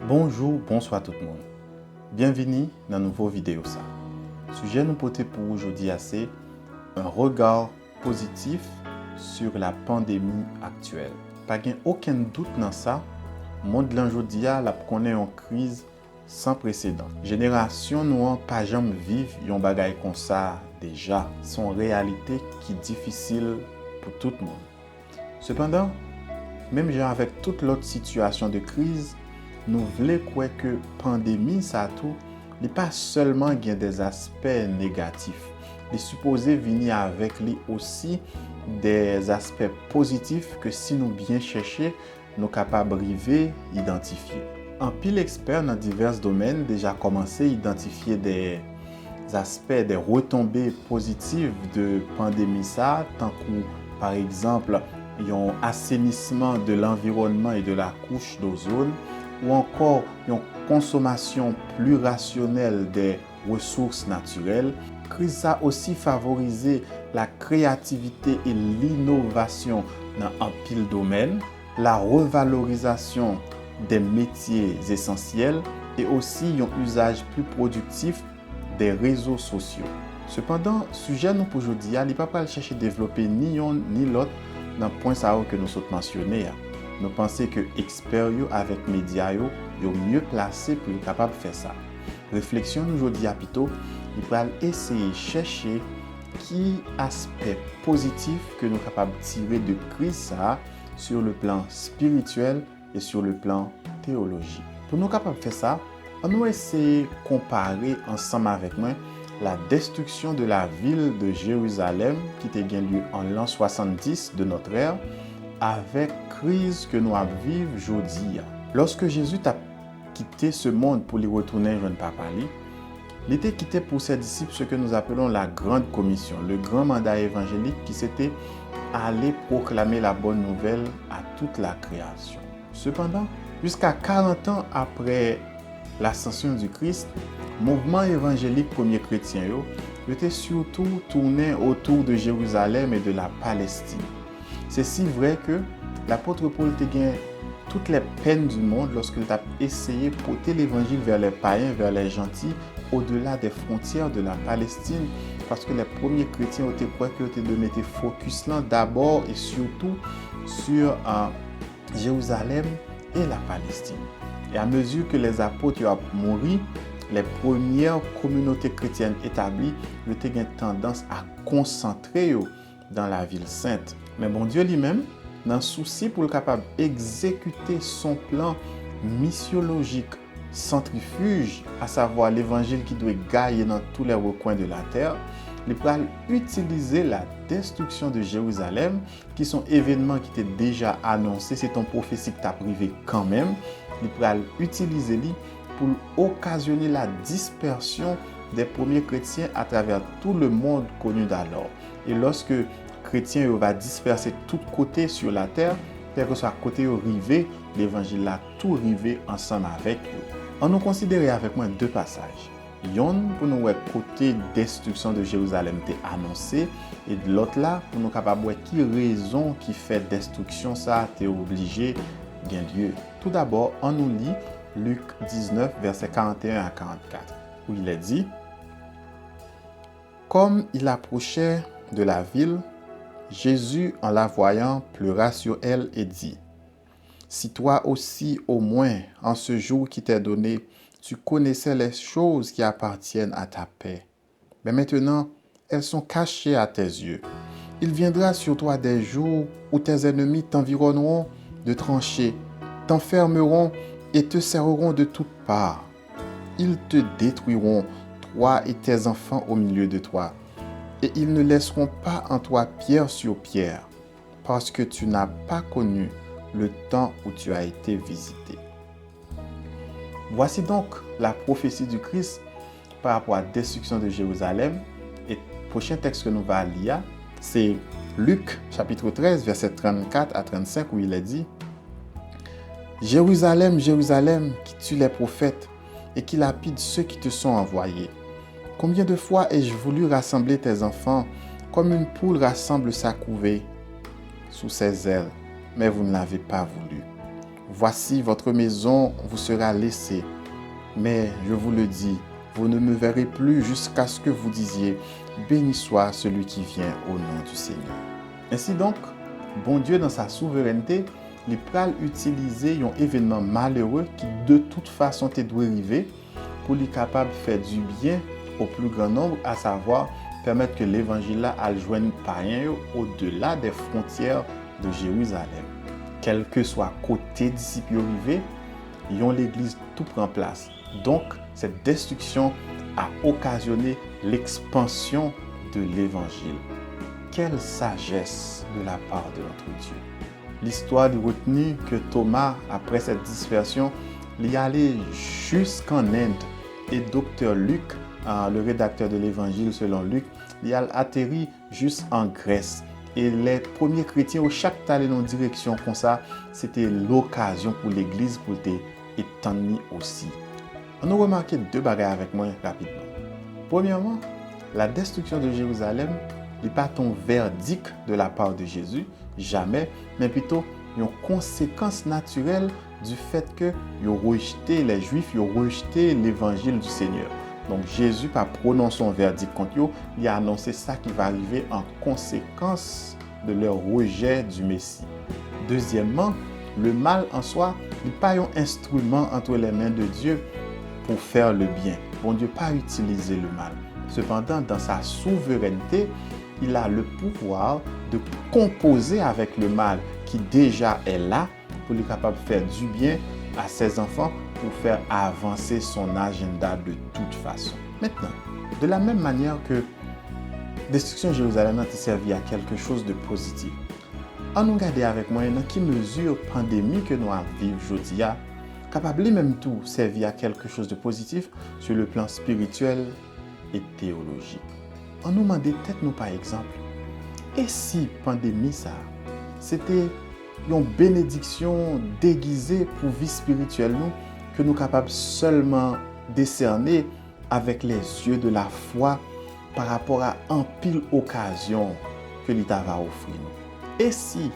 Bonjour, bonsoir tout le monde. Bienvenue dans une nouvelle vidéo. Le sujet nous porte pour aujourd'hui c'est un regard positif sur la pandémie actuelle. Pas aucun doute dans ça, le monde aujourd'hui connaît une crise sans précédent. Génération nous pas jamais vivre un bagay comme ça déjà. Son réalité qui est difficile pour tout le monde. Cependant, même avec toute l'autre situation de crise, nous voulons croire que la pandémie, ça tout, n'est pas seulement des aspects négatifs. Il est supposé venir avec lui aussi des aspects positifs que si nous bien chercher, nous sommes capables d'identifier. Un pile expert dans divers domaines déjà commencé à identifier des aspects, des retombées positives de pandémie, ça, tant que par exemple, un assainissement de l'environnement et de la couche d'ozone, ou encore une consommation plus rationnelle des ressources naturelles. La crise a aussi favorisé la créativité et l'innovation dans un pile domaine, la revalorisation des métiers essentiels et aussi un usage plus productif des réseaux sociaux. Cependant, le sujet nous pour aujourd'hui, il n'est pas pour chercher à développer ni l'un ni l'autre dans le point que nous sommes mentionnés. Nous pensons que les experts avec les médias sont mieux placés pour être capables de faire ça. Réflexion aujourd'hui à plutôt, il va essayer de chercher qui aspect positif que nous sommes capables de tirer de crise sur le plan spirituel et sur le plan théologique. Pour nous capables de faire ça, on va essayer de comparer ensemble avec moi la destruction de la ville de Jérusalem qui a eu lieu en l'an 70 de notre ère avec la crise que nous vivons aujourd'hui. Lorsque Jésus a quitté ce monde pour y retourner vers Papa, il était quitté pour ses disciples ce que nous appelons la grande commission, le grand mandat évangélique qui s'était aller proclamer la bonne nouvelle à toute la création. Cependant, jusqu'à 40 ans après l'ascension du Christ, le mouvement évangélique premier chrétien était surtout tourné autour de Jérusalem et de la Palestine. C'est si vrai que l'apôtre Paul a gagné toutes les peines du monde lorsqu'il a essayé de porter l'évangile vers les païens, vers les gentils, au-delà des frontières de la Palestine, parce que les premiers chrétiens ont cru qu'ils devaient mettre focus là d'abord et surtout sur Jérusalem et la Palestine. Et à mesure que les apôtres ont mouru, les premières communautés chrétiennes établies ont eu tendance à concentrer dans la ville sainte. Mais bon Dieu lui-même, dans le souci pour le capable d'exécuter son plan missiologique centrifuge, à savoir l'évangile qui doit gagner dans tous les recoins de la terre, il va utiliser la destruction de Jérusalem, qui sont événements qui étaient déjà annoncés, c'est une prophétie qui t'a privé quand même, il va utiliser pour occasionner la dispersion des premiers chrétiens à travers tout le monde connu d'alors. Et lorsque chrétiens va disperser de tous côtés sur la terre, quel que soit côté rivé, l'évangile a tout rivé ensemble avec eux. On nous considère avec moi deux passages. Yon pour nous voir côté destruction de Jérusalem était annoncé et de l'autre là pour nous capable voir qui raison qui fait destruction ça était obligé bien lieu. Tout d'abord, on nous lit Luc 19 versets 41 à 44 où il est dit: Comme il approchait de la ville, Jésus, en la voyant, pleura sur elle et dit: Si toi aussi, au moins, en ce jour qui t'est donné, tu connaissais les choses qui appartiennent à ta paix. Mais maintenant, elles sont cachées à tes yeux. Il viendra sur toi des jours où tes ennemis t'environneront de tranchées, t'enfermeront et te serreront de toutes parts. Ils te détruiront, toi et tes enfants au milieu de toi. Et ils ne laisseront pas en toi pierre sur pierre, parce que tu n'as pas connu le temps où tu as été visité. Voici donc la prophétie du Christ par rapport à la destruction de Jérusalem. Et le prochain texte que nous allons lire, c'est Luc chapitre 13, verset 34 à 35, où il est dit: Jérusalem, Jérusalem, qui tue les prophètes et qui lapide ceux qui te sont envoyés. Combien de fois ai-je voulu rassembler tes enfants comme une poule rassemble sa couvée sous ses ailes, mais vous ne l'avez pas voulu. voici votre maison vous sera laissée. Mais je vous le dis, vous ne me verrez plus jusqu'à ce que vous disiez, béni soit celui qui vient au nom du Seigneur. Ainsi donc, bon Dieu dans sa souveraineté, il pral utiliser un événement malheureux qui de toute façon te doit arriver pour lui capable de faire du bien au plus grand nombre, à savoir permettre que l'évangile là aille joindre païens au-delà des frontières de Jérusalem. Quel que soit côté disciples arrivé, l'église tout prend place. Donc, cette destruction a occasionné l'expansion de l'évangile. Quelle sagesse de la part de notre Dieu. L'histoire de retenue que Thomas, après cette dispersion, il est allé jusqu'en Inde. Et docteur Luc, le rédacteur de l'évangile selon Luc, il a atterri juste en Grèce. Et les premiers chrétiens, au chaque allé dans une direction comme ça, c'était l'occasion pour l'église pour étendre aussi. On a remarqué deux bagages avec moi rapidement. Premièrement, la destruction de Jérusalem n'est pas un verdict de la part de Jésus, jamais, mais plutôt une conséquence naturelle du fait que les Juifs ont rejeté l'évangile du Seigneur. Donc Jésus n'a pas prononcé un verdict contre eux, il a annoncé ça qui va arriver en conséquence de leur rejet du Messie. Deuxièmement, le mal en soi n'est pas un instrument entre les mains de Dieu pour faire le bien. Bon Dieu n'a pas utilisé le mal. Cependant, dans sa souveraineté, il a le pouvoir de composer avec le mal qui déjà est là pour lui capable de faire du bien à ses enfants pour faire avancer son agenda de toute façon. Maintenant, de la même manière que la destruction de Jérusalem a servi à quelque chose de positif, on nous regarde avec moi dans quelle mesure la pandémie que nous vivons aujourd'hui est capable même tout servir à quelque chose de positif sur le plan spirituel et théologique. On nous demande peut-être nous par exemple, et si la pandémie ça, c'était une bénédiction déguisée pour vie spirituelle nous, que nous sommes capables seulement décerner avec les yeux de la foi par rapport à un pile occasion que l'État va offrir nous. Et si,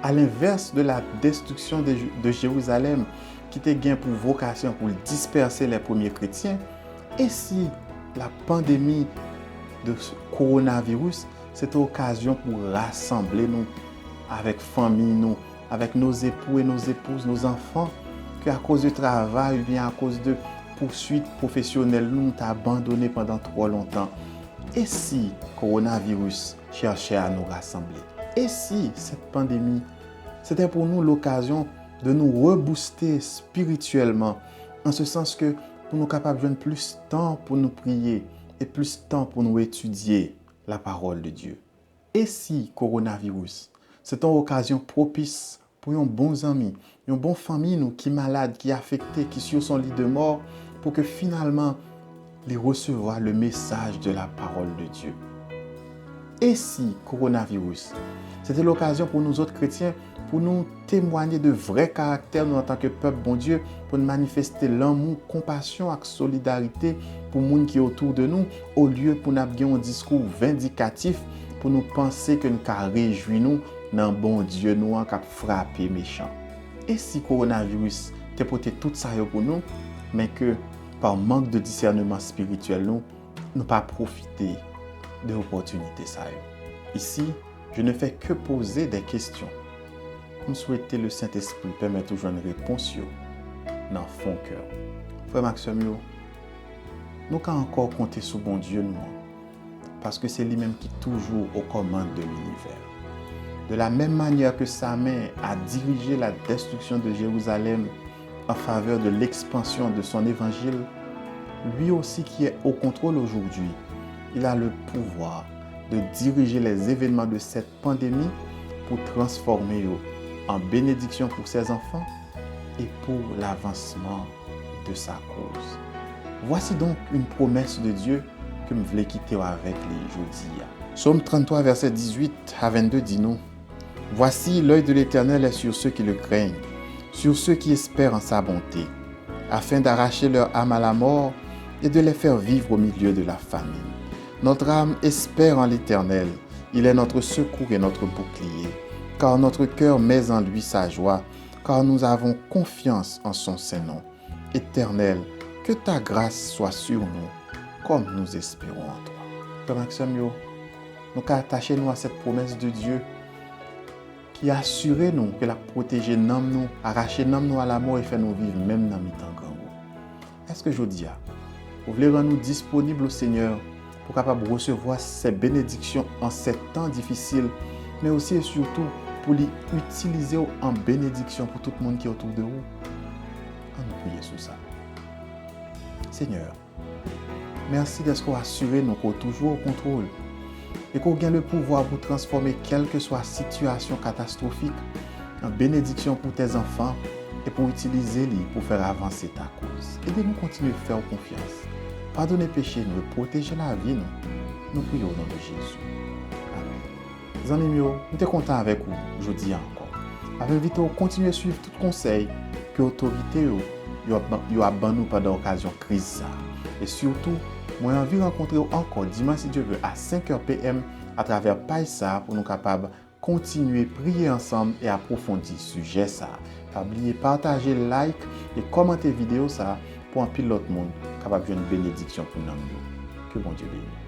à l'inverse de la destruction de Jérusalem, qui était gain pour vocation pour disperser les premiers chrétiens, et si la pandémie de ce coronavirus, c'était occasion pour rassembler nous avec famille, nous, avec nos époux et nos épouses, nos enfants, qu'à cause du travail ou bien à cause de poursuites professionnelles, nous t'ont abandonné pendant trop longtemps. Et si le coronavirus cherchait à nous rassembler? Et si cette pandémie, c'était pour nous l'occasion de nous rebooster spirituellement, en ce sens que pour nous capables de joindre plus de temps pour nous prier et plus de temps pour nous étudier la parole de Dieu? Et si coronavirus, c'est une occasion propice pour un bon ami, une bonne famille nous, qui est malade, qui est affecté, qui est sur son lit de mort, pour que finalement, les recevoir le message de la parole de Dieu? Et si coronavirus, c'était l'occasion pour nous autres chrétiens, pour nous témoigner de vrais caractères nous en tant que peuple bon Dieu, pour nous manifester l'amour, compassion et solidarité pour les gens qui sont autour de nous, au lieu pour nous avoir un discours vindicatif, pour nous penser que nous avons réjoui nous dans bon Dieu nous en frapper méchant. Et si coronavirus te porté tout ça pour nous, mais que par manque de discernement spirituel nous pas profiter de l'opportunité ça. Ici, je ne fais que poser des questions. Je souhaite le Saint-Esprit permettre de joindre une réponse dans le fond cœur. Frère Maxime, nous pouvons encore compter sur bon Dieu nous, parce que c'est lui-même qui est toujours aux commandes de l'univers. De la même manière que sa main a dirigé la destruction de Jérusalem en faveur de l'expansion de son évangile, lui aussi qui est au contrôle aujourd'hui, il a le pouvoir de diriger les événements de cette pandémie pour transformer en bénédiction pour ses enfants et pour l'avancement de sa cause. Voici donc une promesse de Dieu que je voulais quitter avec les aujourd'hui. Psaume 33, verset 18 à 22 dit nous: Voici l'œil de l'Éternel est sur ceux qui le craignent, sur ceux qui espèrent en sa bonté, afin d'arracher leur âme à la mort et de les faire vivre au milieu de la famine. Notre âme espère en l'Éternel, il est notre secours et notre bouclier, car notre cœur met en lui sa joie, car nous avons confiance en son Saint-Nom. Éternel, que ta grâce soit sur nous, comme nous espérons en toi. Frères Maxime, nous attachons à cette promesse de Dieu qui assure nous, que la protéger nous, arracher nous à la mort et fait nous vivre même dans le temps. Est-ce que je dis, vous voulez rendre nous disponibles au Seigneur pour capable recevoir ces bénédictions en ces temps difficiles, mais aussi et surtout pour les utiliser en bénédiction pour tout le monde qui est autour de vous? On nous prier sur ça. Seigneur, merci d'être assuré nous qu'on est toujours au contrôle et qu'on gagne le pouvoir pour transformer quelle que soit la situation catastrophique en bénédiction pour tes enfants et pour utiliser les pour faire avancer ta cause. Aidez-nous à continuer à faire confiance. Pardonnez péché, nous et protéger la vie, nous prions au nom de Jésus. Amen. Les amis, nous sommes contents avec vous, je dis encore. Avec invité à continuer à suivre tout conseil que l'autorité a banni pendant l'occasion de crise. Et surtout, moi, j'ai envie de rencontrer encore dimanche, si Dieu veut, à 5h PM à travers Païsa pour nous capables continuer à prier ensemble et approfondir ce sujet. N'oubliez pas de partager, like et commenter la vidéo pour un pilote monde capable de une bénédiction pour nous. Que bon Dieu bénisse.